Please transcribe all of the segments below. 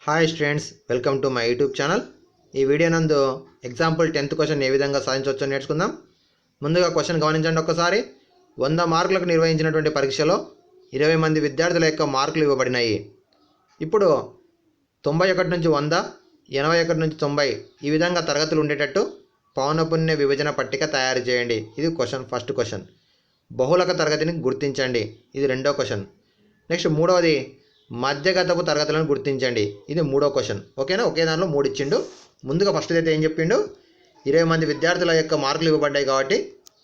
Hi students, welcome to my YouTube channel. ఈ video నందు example 10th question ఏ విధంగా సాధించవచ్చో నేర్చుకుందాం. ముందుగా క్వశ్చన్ గమనించండి ఒక్కసారి. 100 మార్కులకు నిర్వహించినటువంటి పరీక్షలో 20 మంది విద్యార్థుల యొక్క మార్కులు ఇవ్వబడినాయి. ఇప్పుడు 91 నుంచి 100, 81 నుంచి 90 ఈ విధంగా తరగతులు ఉండేటట్టు పౌనపున్య విభజన పట్టిక తయారు చేయండి. ఇది ఫస్ట్ క్వశ్చన్. బహుళక తరగతిని గుర్తించండి. ఇది రెండో క్వశ్చన్. నెక్స్ట్ మూడవది మధ్యగతపు తరగతులను గుర్తించండి. ఇది మూడో క్వశ్చన్. ఓకేనా, ఒకే దాంట్లో 3 ఇచ్చిండు. ముందుగా ఫస్ట్ అయితే ఏం చెప్పిండు, 20 మంది విద్యార్థుల యొక్క మార్కులు ఇవ్వబడ్డాయి కాబట్టి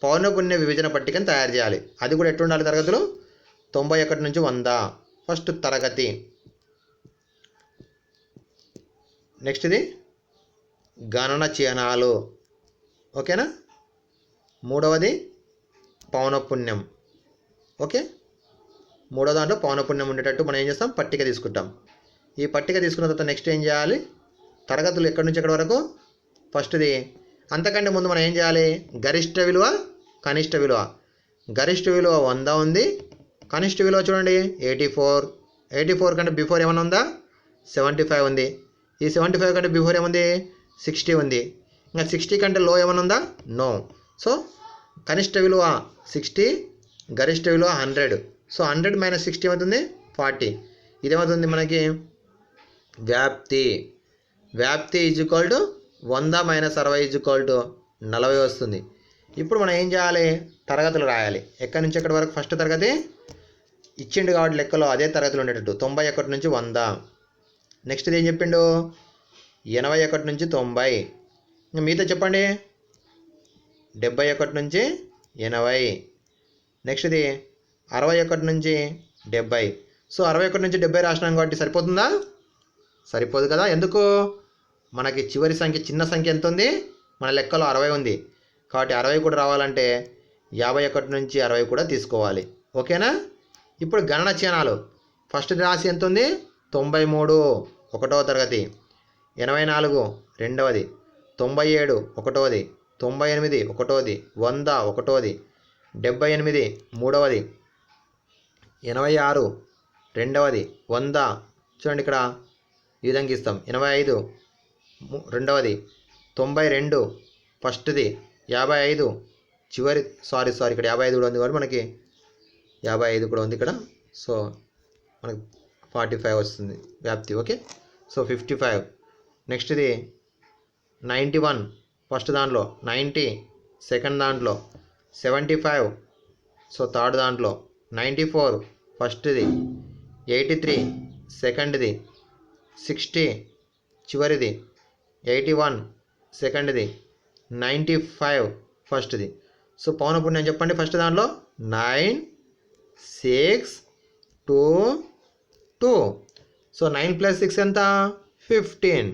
పౌనపున్య విభజన పట్టికను తయారు చేయాలి. అది కూడా ఎట్లుండాలి, తరగతులు 91 నుంచి 100 ఫస్ట్ తరగతి. నెక్స్ట్ది గణన చిహ్నాలు. ఓకేనా, మూడవది పౌనపున్యం. ఓకే, మూడో దాంట్లో పౌనపున్యం ఉండేటట్టు మనం ఏం చేస్తాం, పట్టిక తీసుకుంటాం. ఈ పట్టిక తీసుకున్న తర్వాత నెక్స్ట్ ఏం చేయాలి, తరగతులు ఎక్కడి నుంచి ఎక్కడి వరకు. ఫస్ట్ది అంతకంటే ముందు మనం ఏం చేయాలి, గరిష్ట విలువ కనిష్ట విలువ. గరిష్ట విలువ 100 ఉంది, కనిష్ట విలువ చూడండి 84. 84 కంటే బిఫోర్ ఏమైనా ఉందా, 75 ఉంది. ఈ 75 కంటే బిఫోర్ ఏముంది, 60 ఉంది. ఇంకా 60 కంటే లో ఏమైనా ఉందా, నో. సో కనిష్ట విలువ 60, గరిష్ట విలువ 100. సో 100 - 60 ఏమవుతుంది, 40. ఇదేమవుతుంది మనకి, వ్యాప్తి. వ్యాప్తి ఈజ్ఈక్వల్ టు 100 - 60 40 వస్తుంది. ఇప్పుడు మనం ఏం చేయాలి, తరగతులు రాయాలి. ఎక్కడి నుంచి ఎక్కడి వరకు. ఫస్ట్ తరగతి ఇచ్చిండు కాబట్టి లెక్కలో అదే తరగతులు ఉండేటట్టు 91 నుంచి 100. నెక్స్ట్ది ఏం చెప్పిండు, 81 నుంచి 90. మీతో చెప్పండి, 71 నుంచి 80. నెక్స్ట్ది 61 నుంచి 70. సో 61 నుంచి 70 రాసినాం కాబట్టి సరిపోతుందా, సరిపోదు కదా. ఎందుకు, మనకి చివరి సంఖ్య చిన్న సంఖ్య ఎంత ఉంది, మన లెక్కలో 60 ఉంది కాబట్టి 60 కూడా రావాలంటే 51 నుంచి 60 కూడా తీసుకోవాలి. ఓకేనా. ఇప్పుడు గణన చిహ్నాలు. ఫస్ట్ రాశి ఎంత ఉంది, 93 ఒకటవ తరగతి, 84 రెండవది, 97 ఒకటవది, 98 ఒకటవది, 100 ఒకటవది, 78 మూడవది, 86 రెండవది, 100 చూడండి ఇక్కడ ఈ విధంగా ఇస్తాం. 85 రెండవది, 92 ఫస్ట్ది, 55 చివరి సారీ ఇక్కడ 55 కూడా ఉంది కాబట్టి మనకి 55 కూడా ఉంది ఇక్కడ. సో మనకి 45 వస్తుంది వ్యాప్తి. Okay, so 55. నెక్స్ట్ది 91 ఫస్ట్ దాంట్లో, 90 సెకండ్ దాంట్లో, 75 సో థర్డ్ దాంట్లో, 94 ఫస్ట్ది, 83 సెకండ్ది, 60 చివరిది, 81 సెకండ్ది, 95 ఫస్ట్ది. సో పౌనపున్యం చెప్పండి. ఫస్ట్ దాంట్లో 9 6 2 2. సో 9 + 6 ఎంత, 15.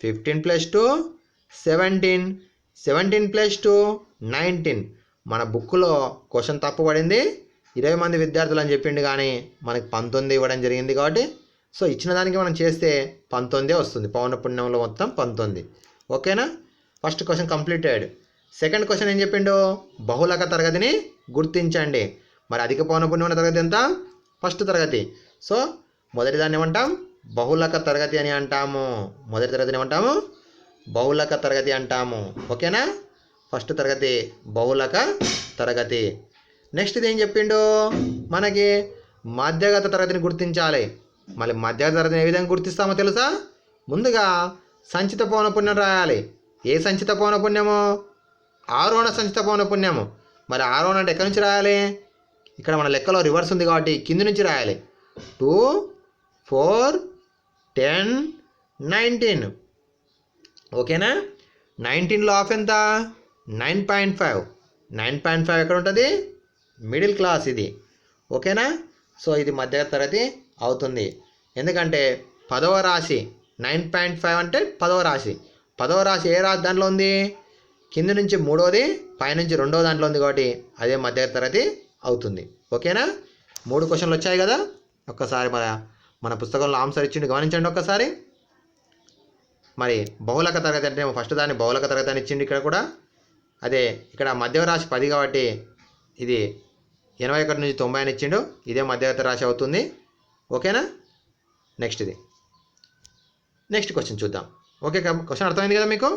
15 + 2 17. 17 + 2 19. మన బుక్లో క్వశ్చన్ తప్పు పడింది, 20 మంది విద్యార్థులు అని చెప్పిండు కానీ మనకి 19 ఇవ్వడం జరిగింది కాబట్టి సో ఇచ్చిన దానికి మనం చేస్తే 19 వస్తుంది. పౌనపున్యంలో మొత్తం 19. ఓకేనా, first question completed. Second question ఏం చెప్పిండు, బహుళక తరగతిని గుర్తించండి. మరి అధిక పౌనపున్యం ఉన్న తరగతి ఎంత, ఫస్ట్ తరగతి. సో మొదటి దాన్ని ఏమంటాం, బహుళక తరగతి అని అంటాము. మొదటి తరగతిని ఏమంటాము, బహుళక తరగతి అంటాము. ఓకేనా, ఫస్ట్ తరగతి బహుళక తరగతి. నెక్స్ట్ది ఏం చెప్పిండు, మనకి మధ్యగత తరగతిని గుర్తించాలి. మళ్ళీ మధ్యగత తరగతిని ఏ విధంగా గుర్తిస్తామో తెలుసా. ముందుగా సంచిత పౌనపున్యం రాయాలి. ఏ సంచిత పౌనపున్యము, ఆరోహణ సంచిత పౌనపున్యము. మరి ఆరోహణ అంటే ఎక్కడి నుంచి రాయాలి, ఇక్కడ మన లెక్కలో రివర్స్ ఉంది కాబట్టి కింది నుంచి రాయాలి. 2 4 10 19. ఓకేనా, 19లో హాఫ్ ఎంత, 9.5. 9.5 ఎక్కడ ఉంటుంది, మిడిల్ క్లాస్ ఇది. ఓకేనా, సో ఇది మధ్యగత తరగతి అవుతుంది. ఎందుకంటే 10వ రాశి 9.5 అంటే 10వ రాశి. 10వ రాశి ఏ రాశి దాంట్లో ఉంది, కింది నుంచి మూడోది, పైనుంచి రెండో దాంట్లో ఉంది కాబట్టి అదే మధ్యగత తరగతి అవుతుంది. ఓకేనా, 3 క్వశ్చన్లు వచ్చాయి కదా. ఒక్కసారి మన పుస్తకంలో ఆన్సర్ ఇచ్చిండు, గమనించండి ఒక్కసారి. మరి బహుళక తరగతి అంటే ఫస్ట్ దాన్ని బహుళక తరగతి అని ఇచ్చిండు ఇక్కడ కూడా. అదే ఇక్కడ మధ్య రాశి 10 కాబట్టి ఇది 81 నుంచి 90 అని ఇచ్చిండు, ఇదే మధ్యగత రాశి అవుతుంది. ఓకేనా, నెక్స్ట్ ఇది నెక్స్ట్ క్వశ్చన్ చూద్దాం. ఓకే, క్వశ్చన్ అర్థమైంది కదా మీకు.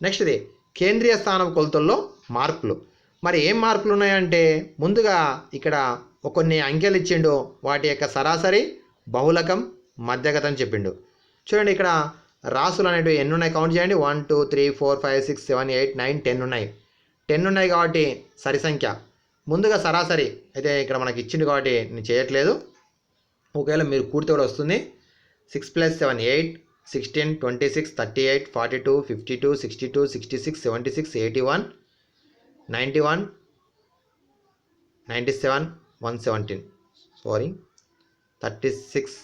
నెక్స్ట్ది కేంద్రీయ స్థానపు కొలతల్లో మార్పులు. మరి ఏం మార్పులు ఉన్నాయంటే ముందుగా ఇక్కడ కొన్ని అంకెలు ఇచ్చిండు, వాటి యొక్క సరాసరి, బహుళకం, మధ్యగతం చెప్పిండు. చూడండి ఇక్కడ రాసులు అనేవి ఎన్ని ఉన్నాయి కౌంట్ చేయండి. 1 2 3 4 5 6 7 8 9 10 ఉన్నాయి. 10 ఉన్నాయి కాబట్టి సరి సంఖ్య. ముందుగా సరాసరి అయితే ఇక్కడ మనకి ఇచ్చిండు కాబట్టి నేను చేయట్లేదు. ఒకవేళ మీరు కూడితే కూడా వస్తుంది. 6 + 7 8 16 26 38 42 52 62 66 76 81 91 97 117 36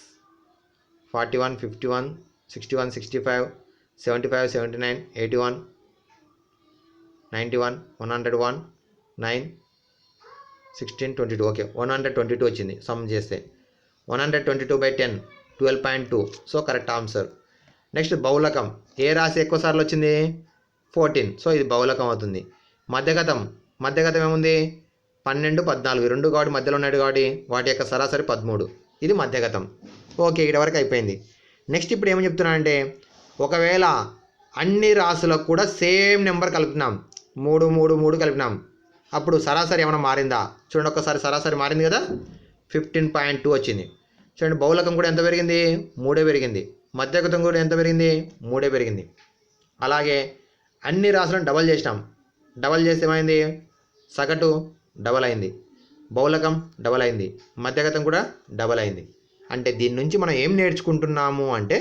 41 51 61 65 75 79 81 91 101 9 16 22. ఓకే, 122 వచ్చింది. సమ్ చేస్తే 122/10 12.2. So correct answer. నెక్స్ట్ బహుళకం. ఏ రాశి ఎక్కువ సార్లు వచ్చింది? 14. సో ఇది బహుళకం అవుతుంది. మధ్యగతం ఏముంది? 12 14 రెండు కాబట్టి మధ్యలో ఉన్నాడు కాబట్టి వాటి యొక్క సరాసరి 13. ఇది మధ్యగతం. ఓకే, ఇక్కడ వరకు అయిపోయింది. నెక్స్ట్ ఇప్పుడు ఏమని చెప్తున్నా అంటే ఒకవేళ అన్ని రాసులకు కూడా సేమ్ నెంబర్ కలిపినాం, 3 3 3 కలిపినాం, అప్పుడు సరాసరి ఏమైనా మారిందా? చూడండి ఒక్కసారి, సరాసరి మారింది కదా, 15.2 వచ్చింది. చూడండి బహుళకం కూడా ఎంత పెరిగింది? 3 పెరిగింది. మధ్యగతం కూడా ఎంత పెరిగింది? 3 పెరిగింది. అలాగే అన్ని రాసులను డబల్ చేసినాం. డబల్ చేస్తే ఏమైంది? సగటు డబల్ అయింది, బహుళకం డబల్ అయింది, మధ్యగతం కూడా డబల్ అయింది. అంటే దీని నుంచి మనం ఏం నేర్చుకుంటున్నాము అంటే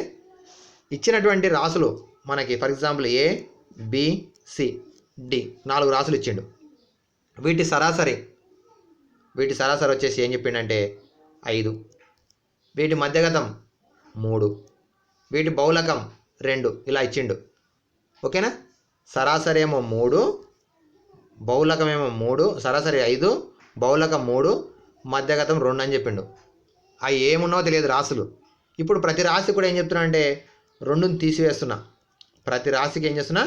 ఇచ్చినటువంటి రాసులు మనకి for example A B C D 4 రాసులు ఇచ్చిండు. వీటి సరాసరి వచ్చేసి ఏం చెప్పిండంటే 5, వీటి మధ్యగతం 3, వీటి బహుళకం 2 ఇలా ఇచ్చిండు. ఓకేనా? సరాసరి ఏమో 3, బహుళకం ఏమో 3, సరాసరి 5, బహుళకం 3, మధ్యగతం 2 అని చెప్పిండు. అవి ఏమున్నావో తెలియదు రాసులు. ఇప్పుడు ప్రతి రాశి కూడా ఏం చెప్తున్నా అంటే 2ని తీసివేస్తున్నా. ప్రతి రాశికి ఏం చేస్తున్నా?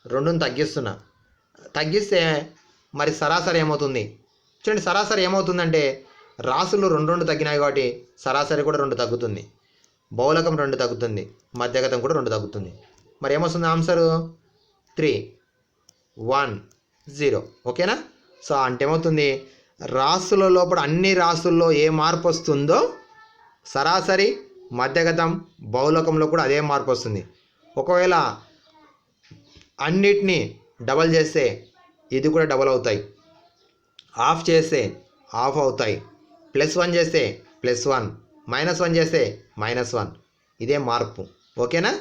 2ని తగ్గిస్తున్నా. తగ్గిస్తే మరి సరాసరి ఏమవుతుంది? చూడండి సరాసరి ఏమవుతుందంటే రాసులు 2 తగ్గినాయి కాబట్టి సరాసరి కూడా 2 తగ్గుతుంది, బహుళకం 2 తగ్గుతుంది, మధ్యగతం కూడా 2 తగ్గుతుంది. మరి ఏమొస్తుంది ఆన్సరు? 3 1 0. ఓకేనా? సో అంటే ఏమవుతుంది? రాసుల లోపల అన్ని రాసుల్లో ఏ మార్పు వస్తుందో సరాసరి, మధ్యగతం, బహుళకంలో కూడా అదే మార్పు వస్తుంది. ఒకవేళ అన్నిటినీ డబల్ చేస్తే ఇది కూడా డబల్ అవుతాయి, ఆఫ్ చేస్తే ఆఫ్ అవుతాయి, +1 చేస్తే +1, -1 చేస్తే -1. ఇదే మార్పు. ఓకేనా?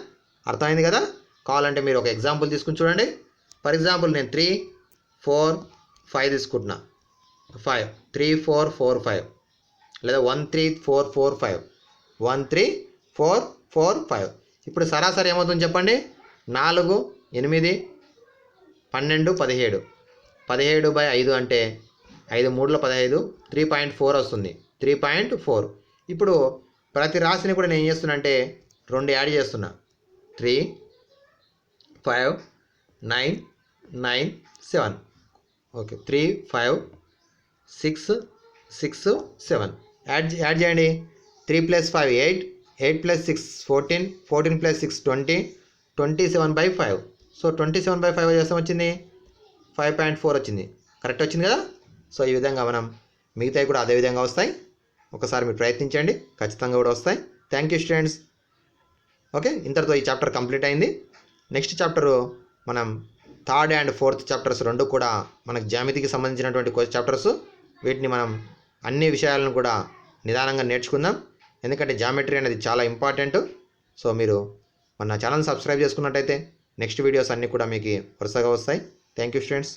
అర్థమైంది కదా? కావాలంటే మీరు ఒక ఎగ్జాంపుల్ తీసుకుని చూడండి. ఫర్ ఎగ్జాంపుల్ నేను 3 4 5 తీసుకుంటున్నా. 5 3 4 4 5 లేదా 1 3 4 4 5 1 3 4 4 5. ఇప్పుడు సరాసరి ఏమవుతుంది చెప్పండి? 4 8 12 17. 17/5 అంటే 5 3 15 3.4 వస్తుంది. 3.4. ఇప్పుడు ప్రతి రాశిని కూడా నేను ఏం చేస్తున్నా అంటే 2 యాడ్ చేస్తున్నా. 3 5 9 9 7. ఓకే, 3 5 6 6 7 యాడ్ చేయండి. 3 + 5 8, 8 + 6 14, 14 + 6 20, 27/5. సో 27/5 చేస్తాం వచ్చింది 5.4 వచ్చింది. కరెక్ట్ వచ్చింది కదా? సో ఈ విధంగా మనం మిగతావి కూడా అదే విధంగా వస్తాయి. ఒకసారి మీరు ప్రయత్నించండి, ఖచ్చితంగా కూడా వస్తాయి. Thank you students. ఓకే, ఇంతటితో ఈ చాప్టర్ కంప్లీట్ అయింది. నెక్స్ట్ చాప్టరు మనం 3rd and 4th చాప్టర్స్ 2 కూడా మనకు జ్యామితికి సంబంధించినటువంటి చాప్టర్స్. వీటిని మనం అన్ని విషయాలను కూడా నిదానంగా నేర్చుకుందాం. ఎందుకంటే జామెట్రీ అనేది చాలా ఇంపార్టెంట్. సో మీరు మన ఛానల్ సబ్స్క్రైబ్ చేసుకున్నట్టయితే నెక్స్ట్ వీడియోస్ అన్నీ కూడా మీకు వరుసగా వస్తాయి. Thank you students.